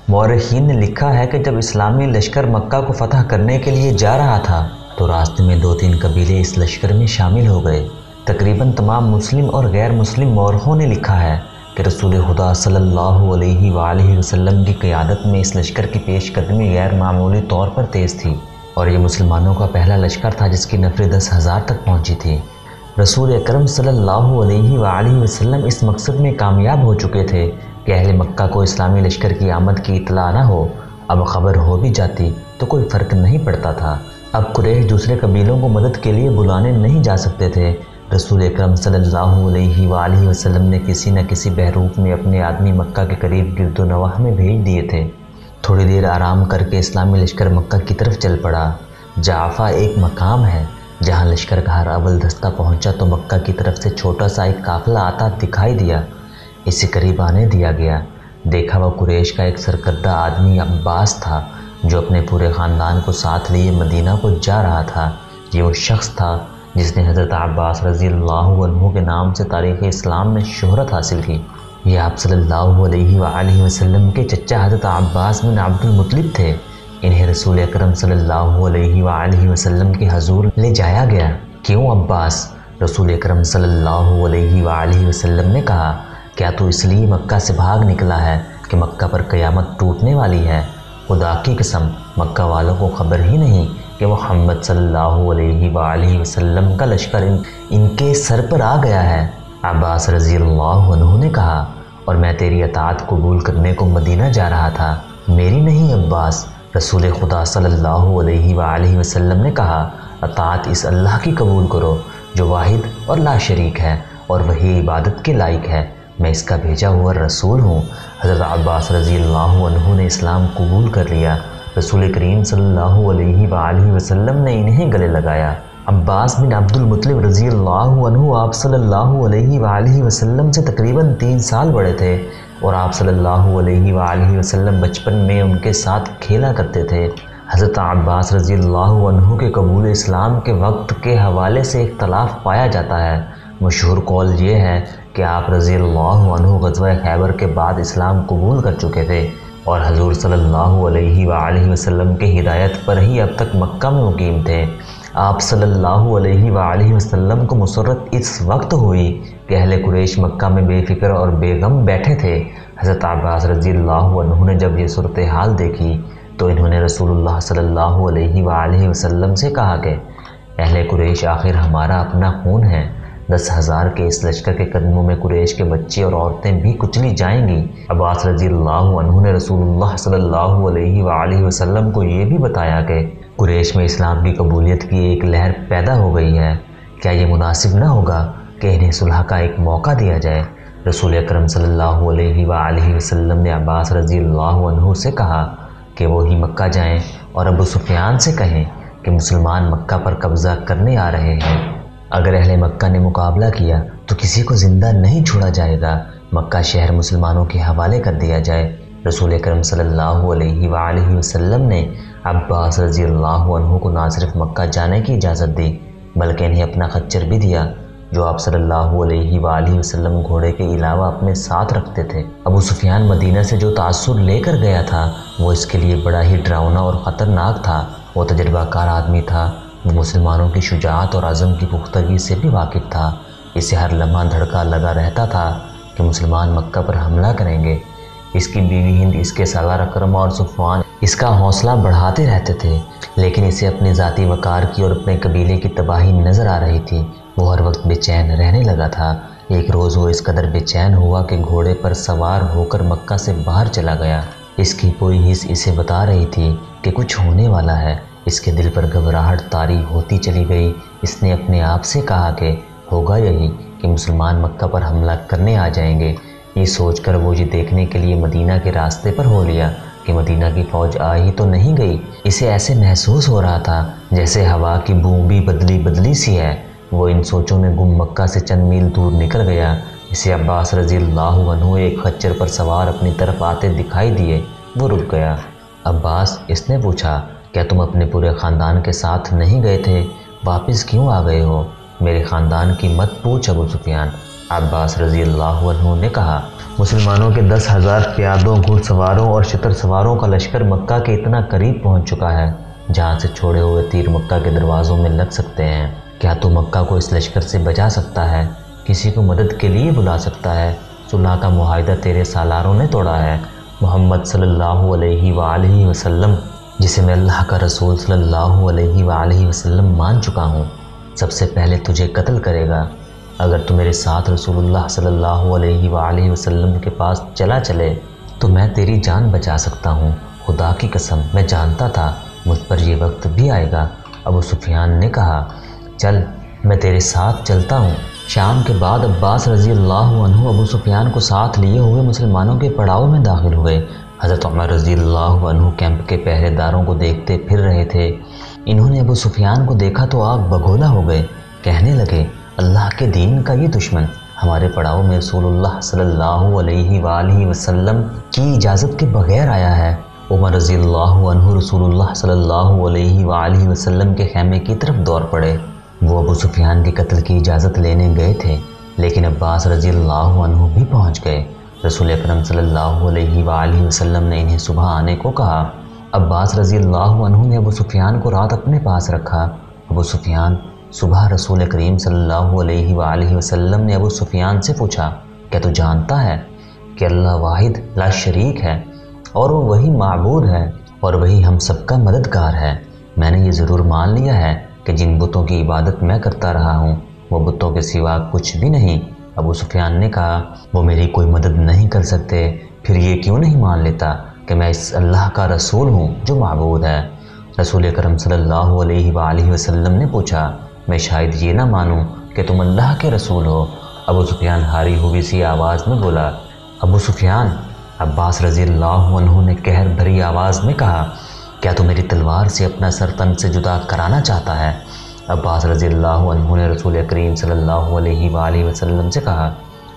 مورخین نے لکھا ہے کہ جب اسلامی لشکر مکہ کو فتح کرنے کے لیے جا رہا تھا تو راستے میں 2-3 قبیلے اس لشکر میں شامل ہو گئے۔ تقریباً تمام مسلم اور غیر مسلم مورخوں نے لکھا ہے کہ رسول خدا صلی اللہ علیہ وآلہ وسلم کی قیادت میں اس لشکر کی پیش قدمی غیر معمولی طور پر تیز تھی، اور یہ مسلمانوں کا پہلا لشکر تھا جس کی نفری 10,000 تک پہنچی تھی۔ رسول اکرم صلی اللہ علیہ وآلہ وسلم اس مقصد میں کامیاب ہو چکے تھے کہ اہل مکہ کو اسلامی لشکر کی آمد کی اطلاع نہ ہو۔ اب خبر ہو بھی جاتی تو کوئی فرق نہیں پڑتا تھا۔ اب قریش دوسرے قبیلوں کو مدد کے لیے بلانے نہیں جا سکتے تھے۔ رسول اکرم صلی اللہ علیہ وآلہ وسلم نے کسی نہ کسی بحروف میں اپنے آدمی مکہ کے قریب گرد و نواح میں بھیج دیے تھے۔ تھوڑی دیر آرام کر کے اسلامی لشکر مکہ کی طرف چل پڑا۔ جعفہ ایک مقام ہے جہاں لشکر کا ہر اول دستہ پہنچا تو مکہ کی طرف سے چھوٹا سا ایک قافلہ آتا دکھائی دیا۔ اسے قریب آنے دیا گیا۔ دیکھا وہ قریش کا ایک سرکردہ آدمی عباس تھا جو اپنے پورے خاندان کو ساتھ لیے مدینہ کو جا رہا تھا۔ یہ وہ شخص تھا جس نے حضرت عباس رضی اللہ عنہ کے نام سے تاریخ اسلام میں شہرت حاصل کی۔ یہ آپ صلی اللہ علیہ وآلہ وسلم کے چچا حضرت عباس بن عبد المطلب تھے۔ انہیں رسول اکرم صلی اللہ علیہ وآلہ وسلم کے حضور لے جایا گیا۔ کیوں عباس؟ رسول اکرم صلی اللہ علیہ وآلہ وسلم نے کہا، کیا تو اس لیے مکہ سے بھاگ نکلا ہے کہ مکہ پر قیامت ٹوٹنے والی ہے؟ خدا کی قسم مکہ والوں کو خبر ہی نہیں کہ محمد صلی اللہ علیہ وآلہ وسلم کا لشکر ان کے سر پر آ گیا ہے۔ عباس رضی اللہ عنہ نے کہا، اور میں تیری اطاعت قبول کرنے کو مدینہ جا رہا تھا، میری نہیں عباس۔ رسول خدا صلی اللہ علیہ وآلہ وسلم نے کہا، اطاعت اس اللہ کی قبول کرو جو واحد اور لا شریک ہے اور وہی عبادت کے لائق ہے، میں اس کا بھیجا ہوا رسول ہوں۔ حضرت عباس رضی اللہ عنہ نے اسلام قبول کر لیا۔ رسول کریم صلی اللہ علیہ وآلہ وسلم نے انہیں گلے لگایا۔ عباس بن عبد المطلب رضی اللہ عنہ آپ صلی اللہ علیہ وآلہ وسلم سے تقریباً 3 سال بڑے تھے، اور آپ صلی اللہ علیہ وآلہ وسلم بچپن میں ان کے ساتھ کھیلا کرتے تھے۔ حضرت عباس رضی اللہ عنہ کے قبول اسلام کے وقت کے حوالے سے اختلاف پایا جاتا ہے۔ مشہور قول یہ ہے کہ آپ رضی اللہ عنہ غزوہ خیبر کے بعد اسلام قبول کر چکے تھے، اور حضور صلی اللہ علیہ وآلہ وسلم کے ہدایت پر ہی اب تک مکہ میں مقیم تھے۔ آپ صلی اللہ علیہ وآلہ وسلم کو مسرت اس وقت ہوئی کہ اہل قریش مکہ میں بے فکر اور بے غم بیٹھے تھے۔ حضرت عباس رضی اللہ عنہ نے جب یہ صورتحال دیکھی تو انہوں نے رسول اللہ صلی اللہ علیہ وآلہ وسلم سے کہا کہ اہل قریش آخر ہمارا اپنا خون ہے، 10,000 کے اس لشکر کے قدموں میں قریش کے بچے اور عورتیں بھی کچلی جائیں گی۔ عباس رضی اللہ عنہ نے رسول اللہ صلی اللہ علیہ وآلہ وسلم کو یہ بھی بتایا کہ قریش میں اسلام کی قبولیت کی ایک لہر پیدا ہو گئی ہے، کیا یہ مناسب نہ ہوگا کہ انہیں صلح کا ایک موقع دیا جائے؟ رسول اکرم صلی اللہ علیہ وآلہ وسلم نے عباس رضی اللہ عنہ سے کہا کہ وہی مکہ جائیں اور ابو سفیان سے کہیں کہ مسلمان مکہ پر قبضہ کرنے آ رہے ہیں۔ اگر اہل مکہ نے مقابلہ کیا تو کسی کو زندہ نہیں چھوڑا جائے گا، مکہ شہر مسلمانوں کے حوالے کر دیا جائے۔ رسول اکرم صلی اللہ علیہ وآلہ وسلم نے عباس رضی اللہ عنہ کو نہ صرف مکہ جانے کی اجازت دی بلکہ انہیں اپنا خچر بھی دیا جو آپ صلی اللہ علیہ وآلہ وسلم گھوڑے کے علاوہ اپنے ساتھ رکھتے تھے۔ ابو سفیان مدینہ سے جو تاثر لے کر گیا تھا وہ اس کے لیے بڑا ہی ڈراؤنا اور خطرناک تھا۔ وہ تجربہ کار آدمی تھا، وہ مسلمانوں کی شجاعت اور عزم کی پختگی سے بھی واقف تھا۔ اسے ہر لمحہ دھڑکا لگا رہتا تھا کہ مسلمان مکہ پر حملہ کریں گے۔ اس کی بیوی ہند، اس کے سالار اکرم اور صفوان اس کا حوصلہ بڑھاتے رہتے تھے، لیکن اسے اپنے ذاتی وقار کی اور اپنے قبیلے کی تباہی نظر آ رہی تھی۔ وہ ہر وقت بے چین رہنے لگا تھا۔ ایک روز وہ اس قدر بے چین ہوا کہ گھوڑے پر سوار ہو کر مکہ سے باہر چلا گیا۔ اس کی کوئی حس اسے بتا رہی تھی کہ کچھ ہونے والا ہے۔ اس کے دل پر گھبراہٹ طاری ہوتی چلی گئی۔ اس نے اپنے آپ سے کہا کہ ہوگا یہی کہ مسلمان مکہ پر حملہ کرنے آ جائیں گے۔ یہ سوچ کر وہ یہ دیکھنے کے لیے مدینہ کے راستے پر ہو لیا کہ مدینہ کی فوج آ ہی تو نہیں گئی۔ اسے ایسے محسوس ہو رہا تھا جیسے ہوا کی بو بھی بدلی بدلی سی ہے۔ وہ ان سوچوں میں گم مکہ سے چند میل دور نکل گیا۔ اسے عباس رضی اللہ عنہ ایک خچر پر سوار اپنی طرف آتے دکھائی دیے۔ وہ رک گیا۔ عباس، اس نے پوچھا، کیا تم اپنے پورے خاندان کے ساتھ نہیں گئے تھے؟ واپس کیوں آ گئے ہو؟ میرے خاندان کی مت پوچھ ابو سفیان، عباس رضی اللہ عنہ نے کہا، مسلمانوں کے 10,000 پیادوں، گھڑ سواروں اور شتر سواروں کا لشکر مکہ کے اتنا قریب پہنچ چکا ہے جہاں سے چھوڑے ہوئے تیر مکہ کے دروازوں میں لگ سکتے ہیں۔ کیا تو مکہ کو اس لشکر سے بچا سکتا ہے؟ کسی کو مدد کے لیے بلا سکتا ہے؟ صلح کا معاہدہ تیرے سالاروں نے توڑا ہے۔ محمد صلی اللہ علیہ وآلہ وسلم، جسے میں اللہ کا رسول صلی اللہ علیہ وآلہ وسلم مان چکا ہوں، سب سے پہلے تجھے قتل کرے گا۔ اگر تو میرے ساتھ رسول اللہ صلی اللہ علیہ وآلہ وسلم کے پاس چلا چلے تو میں تیری جان بچا سکتا ہوں۔ خدا کی قسم، میں جانتا تھا مجھ پر یہ وقت بھی آئے گا۔ ابو سفیان نے کہا، چل میں تیرے ساتھ چلتا ہوں۔ شام کے بعد عباس رضی اللہ عنہ ابو سفیان کو ساتھ لیے ہوئے مسلمانوں کے پڑاؤ میں داخل ہوئے۔ حضرت عمر رضی اللہ عنہ کیمپ کے پہرے داروں کو دیکھتے پھر رہے تھے۔ انہوں نے ابو سفیان کو دیکھا تو آگ بگولا ہو گئے، کہنے لگے، اللہ کے دین کا یہ دشمن ہمارے پڑاؤ میں رسول اللہ صلی اللہ علیہ وآلہ وسلم کی اجازت کے بغیر آیا ہے۔ عمر رضی اللہ عنہ رسول اللہ صلی اللہ علیہ وآلہ وسلم کے خیمے کی طرف دوڑ پڑے۔ وہ ابو سفیان کے قتل کی اجازت لینے گئے تھے، لیکن عباس رضی اللہ عنہ بھی پہنچ گئے۔ رسول اکرم صلی اللہ علیہ وآلہ وسلم نے انہیں صبح آنے کو کہا۔ عباس رضی اللہ عنہ نے ابو سفیان کو رات اپنے پاس رکھا۔ ابو سفیان صبح رسول کریم صلی اللہ علیہ وآلہ وسلم نے ابو سفیان سے پوچھا، کیا تو جانتا ہے کہ اللہ واحد لا شریک ہے اور وہ وہی معبود ہے اور وہی ہم سب کا مددگار ہے؟ میں نے یہ ضرور مان لیا ہے کہ جن بتوں کی عبادت میں کرتا رہا ہوں وہ بتوں کے سوا کچھ بھی نہیں۔ ابو سفیان نے کہا، وہ میری کوئی مدد نہیں کر سکتے، پھر یہ کیوں نہیں مان لیتا کہ میں اس اللہ کا رسول ہوں جو معبود ہے؟ رسول اکرم صلی اللہ علیہ وآلہ وسلم نے پوچھا، میں شاید یہ نہ مانوں کہ تم اللہ کے رسول ہو؟ ابو سفیان ہاری ہوئی سی آواز میں بولا، ابو سفیان، عباس رضی اللہ عنہ نے قہر بھری آواز میں کہا، کیا تو میری تلوار سے اپنا سر تن سے جدا کرانا چاہتا ہے؟ عباس رضی اللہ عنہ نے رسول کریم صلی اللہ علیہ وآلہ وسلم سے کہا،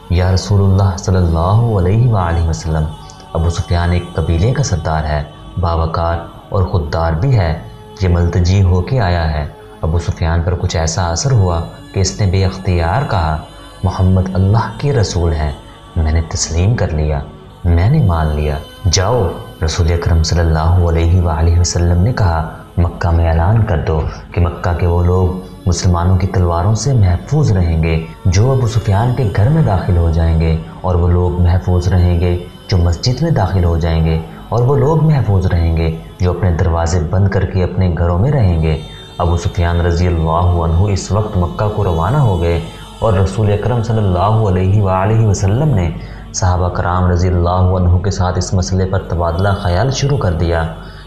یا رسول اللہ صلی اللہ علیہ وآلہ وسلم، ابو سفیان ایک قبیلے کا سردار ہے، باوقار اور خوددار بھی ہے، یہ ملتجی ہو کے آیا ہے۔ ابو سفیان پر کچھ ایسا اثر ہوا کہ اس نے بے اختیار کہا، محمد اللہ کے رسول ہیں۔ میں نے تسلیم کر لیا، میں نے مان لیا، جاؤ۔ رسول اکرم صلی اللہ علیہ وآلہ وسلم نے کہا، مکہ میں اعلان کر دو کہ مکہ کے وہ لوگ مسلمانوں کی تلواروں سے محفوظ رہیں گے جو ابو سفیان کے گھر میں داخل ہو جائیں گے، اور وہ لوگ محفوظ رہیں گے جو مسجد میں داخل ہو جائیں گے، اور وہ لوگ محفوظ رہیں گے جو اپنے دروازے بند کر کے اپنے گھروں میں رہیں گے۔ ابو سفیان رضی اللہ عنہ اس وقت مکہ کو روانہ ہو گئے، اور رسول اکرم صلی اللہ علیہ وآلہ وسلم نے صحابہ کرام رضی اللہ عنہ کے ساتھ اس مسئلے پر تبادلہ خیال شروع کر دیا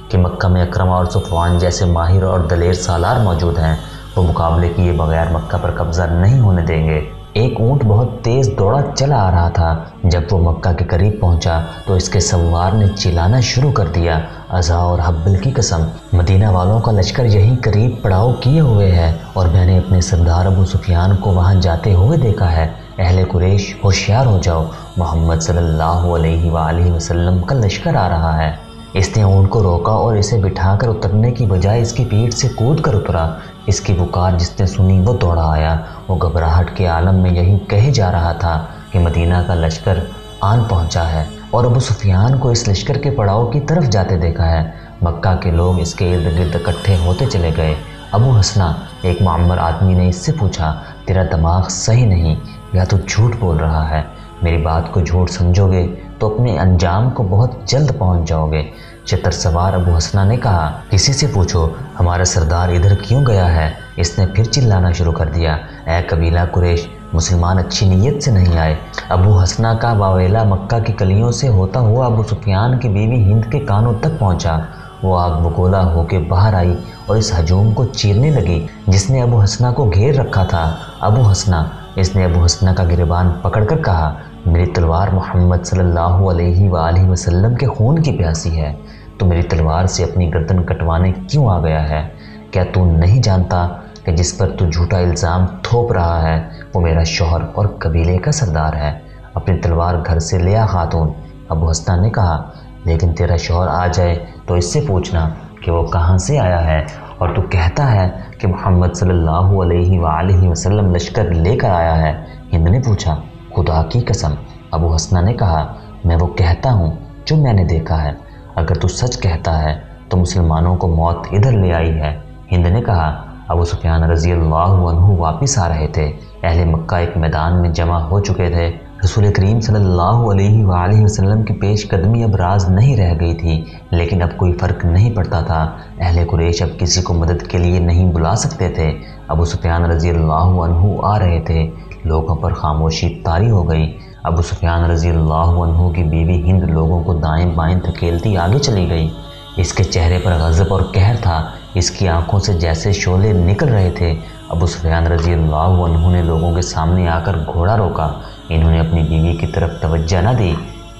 کہ مکہ میں اکرم اور صفوان جیسے ماہر اور دلیر سالار موجود ہیں، وہ مقابلے کیے بغیر مکہ پر قبضہ نہیں ہونے دیں گے۔ ایک اونٹ بہت تیز دوڑا چلا آ رہا تھا۔ جب وہ مکہ کے قریب پہنچا تو اس کے سوار نے چلانا شروع کر دیا، عزا اور حبل کی قسم، مدینہ والوں کا لشکر یہیں قریب پڑاؤ کیے ہوئے ہے، اور میں نے اپنے سردار ابو سفیان کو وہاں جاتے ہوئے دیکھا ہے۔ اہل قریش ہوشیار ہو جاؤ، محمد صلی اللہ علیہ وآلہ وسلم کا لشکر آ رہا ہے۔ اس نے اونٹ کو روکا اور اسے بٹھا کر اترنے کی بجائے اس کی پیٹھ سے کود کر اترا۔ اس کی پکار جس نے سنی وہ دوڑا آیا۔ وہ گھبراہٹ کے عالم میں یہی کہے جا رہا تھا کہ مدینہ کا لشکر آن پہنچا ہے، اور ابو سفیان کو اس لشکر کے پڑاؤ کی طرف جاتے دیکھا ہے۔ مکہ کے لوگ اس کے ارد گرد اکٹھے ہوتے چلے گئے۔ ابو حسنہ، ایک معمر آدمی نے اس سے پوچھا، تیرا دماغ صحیح نہیں یا تو جھوٹ بول رہا ہے؟ میری بات کو جھوٹ سمجھو گے تو اپنے انجام کو بہت جلد پہنچ جاؤ گے۔ چتر سوار ابو حسنہ نے کہا، کسی سے پوچھو ہمارا سردار ادھر کیوں گیا ہے؟ اس نے پھر چلانا شروع کر دیا، اے قبیلہ قریش، مسلمان اچھی نیت سے نہیں آئے۔ ابو حسنہ کا واویلا مکہ کی گلیوں سے ہوتا ہوا ابو سفیان کی بیوی ہند کے کانوں تک پہنچا۔ وہ آگ بگولا ہو کے باہر آئی اور اس ہجوم کو چیرنے لگی جس نے ابو حسنہ کو گھیر رکھا تھا۔ ابو حسنہ، اس نے ابو حسنہ کا گریبان پکڑ کر کہا، میری تلوار محمد صلی اللہ علیہ وآلہ وسلم کے خون کی پیاسی ہے، تو میری تلوار سے اپنی گردن کٹوانے کیوں آ گیا ہے؟ کیا تو نہیں جانتا کہ جس پر تو جھوٹا الزام تھوپ رہا ہے وہ میرا شوہر اور قبیلے کا سردار ہے؟ اپنی تلوار گھر سے لے آ خاتون۔ ابو حسنہ نے کہا، لیکن تیرا شوہر آ جائے تو اس سے پوچھنا کہ وہ کہاں سے آیا ہے، اور تو کہتا ہے کہ محمد صلی اللہ علیہ وآلہ وسلم لشکر لے کر آیا ہے۔ ہند نے پوچھا، خدا کی قسم، ابو حسنہ نے کہا، میں وہ کہتا ہوں جو میں نے دیکھا ہے۔ اگر تو سچ کہتا ہے تو مسلمانوں کو موت ادھر لے آئی ہے۔ ہند نے کہا، ابو سفیان رضی اللہ عنہ واپس آ رہے تھے۔ اہل مکہ ایک میدان میں جمع ہو چکے تھے۔ رسول کریم صلی اللہ علیہ وآلہ وسلم کی پیش قدمی اب راز نہیں رہ گئی تھی، لیکن اب کوئی فرق نہیں پڑتا تھا۔ اہل قریش اب کسی کو مدد کے لیے نہیں بلا سکتے تھے۔ ابو سفیان رضی اللہ عنہ آ رہے تھے۔ لوگوں پر خاموشی طاری ہو گئی۔ ابو سفیان رضی اللہ عنہ کی بیوی ہند لوگوں کو دائیں بائیں دھکیلتی آگے چلی گئی۔ اس کے چہرے پر غضب اور قہر تھا، اس کی آنکھوں سے جیسے شعلے نکل رہے تھے۔ ابو سفیان رضی اللہ عنہ نے لوگوں کے سامنے آ کر گھوڑا روکا۔ انہوں نے اپنی بیوی کی طرف توجہ نہ دی۔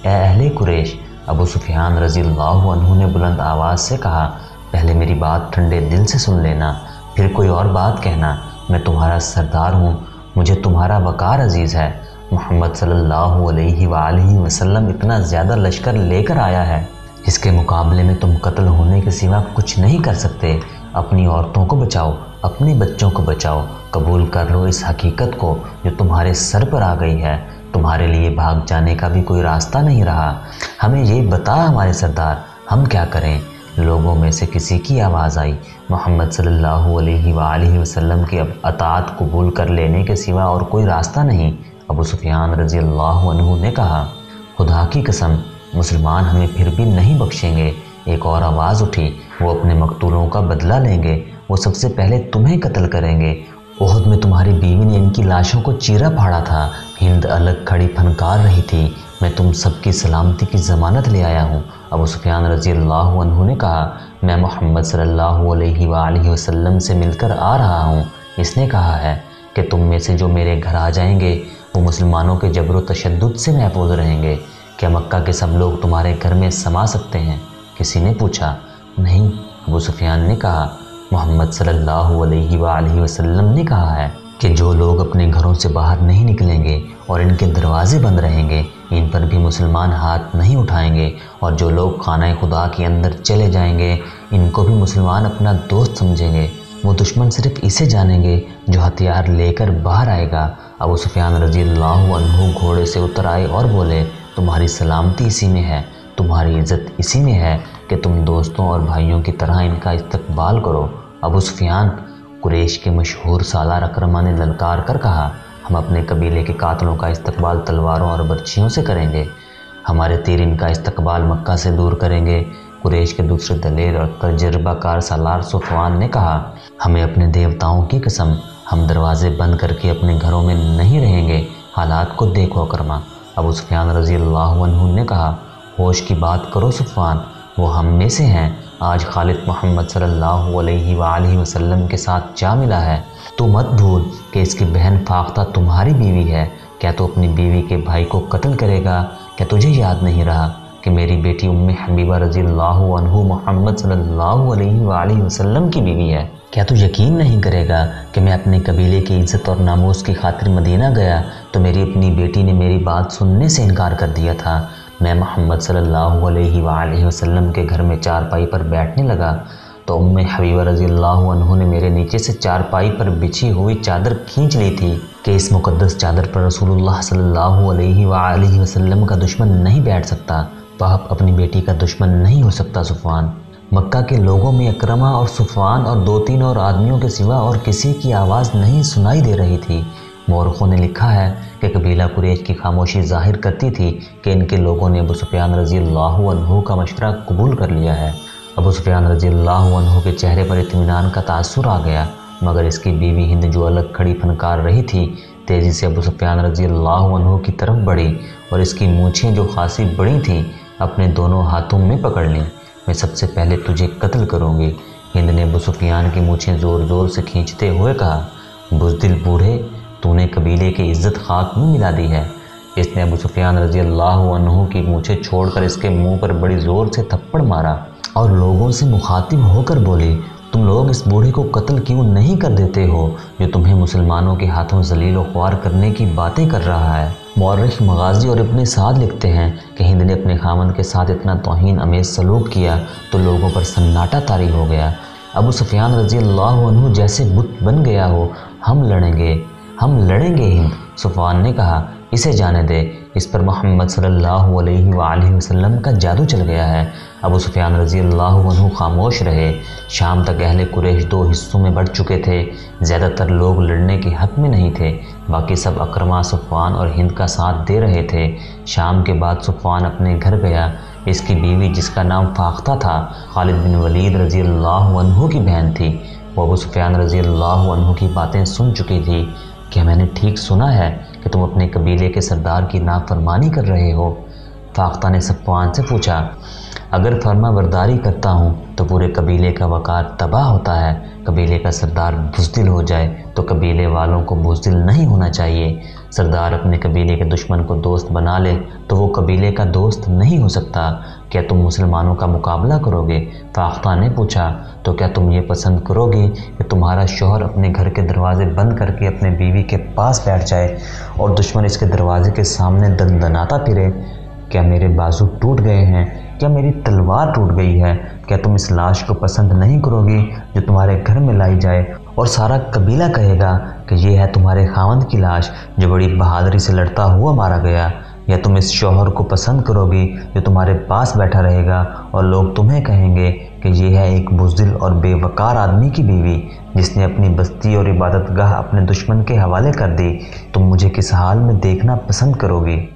اے اہل قریش، ابو سفیان رضی اللہ عنہ نے بلند آواز سے کہا، پہلے میری بات ٹھنڈے دل سے سن لینا، پھر کوئی اور بات کہنا۔ میں تمہارا سردار ہوں، مجھے تمہارا وقار عزیز ہے۔ محمد صلی اللہ علیہ وآلہ وسلم اتنا زیادہ لشکر لے کر آیا ہے، اس کے مقابلے میں تم قتل ہونے کے سوا کچھ نہیں کر سکتے۔ اپنی عورتوں کو بچاؤ، اپنے بچوں کو بچاؤ، قبول کر لو اس حقیقت کو جو تمہارے سر پر آ گئی ہے۔ تمہارے لیے بھاگ جانے کا بھی کوئی راستہ نہیں رہا۔ ہمیں یہ بتا ہمارے سردار، ہم کیا کریں؟ لوگوں میں سے کسی کی آواز آئی، محمد صلی اللہ علیہ وآلہ وسلم کی اطاعت قبول کر لینے کے سوا اور کوئی راستہ نہیں۔ ابو سفیان رضی اللہ عنہ نے کہا، خدا کی قسم، مسلمان ہمیں پھر بھی نہیں بخشیں گے۔ ایک اور آواز اٹھی، وہ اپنے مقتولوں کا بدلہ لیں گے، وہ سب سے پہلے تمہیں قتل کریں گے۔ احد میں تمہاری بیوی نے ان کی لاشوں کو چیرا پھاڑا تھا۔ ہند الگ کھڑی پھنکار رہی تھی، میں تم سب کی سلامتی کی ضمانت لے آیا ہوں۔ ابو سفیان رضی اللہ عنہ نے کہا، میں محمد صلی اللہ علیہ وآلہ وسلم سے مل کر آ رہا ہوں۔ اس نے کہا ہے کہ تم میں سے جو میرے گھر آ جائیں گے وہ مسلمانوں کے جبر و تشدد سے محفوظ رہیں گے۔ کیا مکہ کے سب لوگ تمہارے گھر میں سما سکتے ہیں؟ کسی نے پوچھا۔ نہیں، ابو سفیان نے کہا، محمد صلی اللہ علیہ وآلہ وسلم نے کہا ہے کہ جو لوگ اپنے گھروں سے باہر نہیں نکلیں گے اور ان کے دروازے بند رہیں گے، ان پر بھی مسلمان ہاتھ نہیں اٹھائیں گے، اور جو لوگ خانہ خدا کے اندر چلے جائیں گے ان کو بھی مسلمان اپنا دوست سمجھیں گے۔ وہ دشمن صرف اسے جانیں گے جو ہتھیار لے کر باہر آئے گا۔ ابو سفیان رضی اللہ عنہ گھوڑے سے اتر آئے اور بولے، تمہاری سلامتی اسی میں ہے، تمہاری عزت اسی میں ہے کہ تم دوستوں اور بھائیوں کی طرح ان کا استقبال کرو۔ ابو سفیان، قریش کے مشہور سالار اکرمہ نے للکار کر کہا، ہم اپنے قبیلے کے قاتلوں کا استقبال تلواروں اور برچھیوں سے کریں گے، ہمارے تیر ان کا استقبال مکہ سے دور کریں گے۔ قریش کے دوسرے دلیر اور تجربہ کار سالار صفوان نے کہا، ہمیں اپنے دیوتاؤں کی قسم، ہم دروازے بند کر کے اپنے گھروں میں نہیں رہیں گے۔ حالات کو دیکھو اکرمہ۔ ابو سفیان رضی اللہ عنہ نے کہا، ہوش کی بات کرو صفوان، وہ ہم میں سے ہیں۔ آج خالد محمد صلی اللہ علیہ وآلہ وسلم کے ساتھ جا ملا ہے۔ تو مت بھول کہ اس کی بہن فاختہ تمہاری بیوی ہے۔ کیا تو اپنی بیوی کے بھائی کو قتل کرے گا؟ کیا تجھے یاد نہیں رہا کہ میری بیٹی ام حبیبہ رضی اللہ عنہ محمد صلی اللہ علیہ وآلہ وسلم کی بیوی ہے؟ کیا تو یقین نہیں کرے گا کہ میں اپنے قبیلے کی عزت اور ناموس کی خاطر مدینہ گیا تو میری اپنی بیٹی نے میری بات سننے سے انکار کر دیا تھا؟ میں محمد صلی اللہ علیہ وآلہ وسلم کے گھر میں چارپائی پر بیٹھنے لگا تو ام حبیبہ رضی اللہ عنہ نے میرے نیچے سے چارپائی پر بچھی ہوئی چادر کھینچ لی تھی کہ اس مقدس چادر پر رسول اللہ صلی اللہ علیہ وآلہ وسلم کا دشمن نہیں بیٹھ سکتا۔ باپ اپنی بیٹی کا دشمن نہیں ہو سکتا صفوان۔ مکہ کے لوگوں میں اکرمہ اور صفوان اور 2-3 اور آدمیوں کے سوا اور کسی کی آواز نہیں سنائی دے رہی تھی۔ مورخوں نے لکھا ہے کہ قبیلہ قریش کی خاموشی ظاہر کرتی تھی کہ ان کے لوگوں نے ابو سفیان رضی اللہ عنہ کا مشورہ قبول کر لیا ہے۔ ابو سفیان رضی اللہ عنہ کے چہرے پر اطمینان کا تاثر آ گیا، مگر اس کی بیوی ہند جو الگ کھڑی پھنکار رہی تھی تیزی سے ابو سفیان رضی اللہ عنہ کی طرف بڑھی اور اس کی مونچھیں جو خاصی بڑی تھیں اپنے دونوں ہاتھوں میں پکڑ لیں۔ میں سب سے پہلے تجھے قتل کروں گی۔ ہند نے ابو سفیان کی مونچھیں زور زور سے کھینچتے ہوئے کہا، بزدل بوڑھے، تو نے قبیلے کی عزت خاک میں ملا دی ہے۔ اس نے ابو سفیان رضی اللہ عنہ کی مونچھیں چھوڑ کر اس کے منہ پر بڑی زور سے تھپڑ مارا اور لوگوں سے مخاطب ہو کر بولی، تم لوگ اس بوڑھے کو قتل کیوں نہیں کر دیتے ہو جو تمہیں مسلمانوں کے ہاتھوں ذلیل و خوار کرنے کی باتیں کر رہا ہے؟ مورخ مغازی اور ابن سعد لکھتے ہیں کہ ہند نے اپنے خامند کے ساتھ اتنا توہین امیز سلوک کیا تو لوگوں پر سناٹا طاری ہو گیا۔ ابو سفیان رضی اللہ عنہ جیسے بت بن گیا ہو، ہم لڑیں گے ہند۔ صفوان نے کہا، اسے جانے دے، اس پر محمد صلی اللہ علیہ وآلہ وسلم کا جادو چل گیا ہے۔ ابو سفیان رضی اللہ عنہ خاموش رہے۔ شام تک اہل قریش دو حصوں میں بڑھ چکے تھے۔ زیادہ تر لوگ لڑنے کے حق میں نہیں تھے، باقی سب اکرمہ، صفوان اور ہند کا ساتھ دے رہے تھے۔ شام کے بعد صفوان اپنے گھر گیا۔ اس کی بیوی، جس کا نام فاختہ تھا، خالد بن ولید رضی اللہ عنہ کی بہن تھی۔ وہ ابو سفیان رضی اللہ عنہ کی باتیں سن چکی تھی۔ کیا میں نے ٹھیک سنا ہے کہ تم اپنے قبیلے کے سردار کی نافرمانی کر رہے ہو؟ فاختہ نے صفوان سے پوچھا۔ اگر فرما برداری کرتا ہوں تو پورے قبیلے کا وقار تباہ ہوتا ہے۔ قبیلے کا سردار بزدل ہو جائے تو قبیلے والوں کو بزدل نہیں ہونا چاہیے۔ سردار اپنے قبیلے کے دشمن کو دوست بنا لے تو وہ قبیلے کا دوست نہیں ہو سکتا۔ کیا تم مسلمانوں کا مقابلہ کرو گے؟ فاختہ نے پوچھا۔ تو کیا تم یہ پسند کرو گے کہ تمہارا شوہر اپنے گھر کے دروازے بند کر کے اپنے بیوی کے پاس بیٹھ جائے اور دشمن اس کے دروازے کے سامنے دندناتا پھرے؟ کیا میرے بازو ٹوٹ گئے ہیں؟ کیا میری تلوار ٹوٹ گئی ہے؟ کیا تم اس لاش کو پسند نہیں کرو گی جو تمہارے گھر میں لائی جائے اور سارا قبیلہ کہے گا کہ یہ ہے تمہارے خاوند کی لاش جو بڑی بہادری سے لڑتا ہوا مارا گیا؟ یا تم اس شوہر کو پسند کرو گی جو تمہارے پاس بیٹھا رہے گا اور لوگ تمہیں کہیں گے کہ یہ ہے ایک بزدل اور بے وقار آدمی کی بیوی جس نے اپنی بستی اور عبادت گاہ اپنے دشمن کے حوالے کر دی؟ تم مجھے کس حال میں دیکھنا پسند کرو گی؟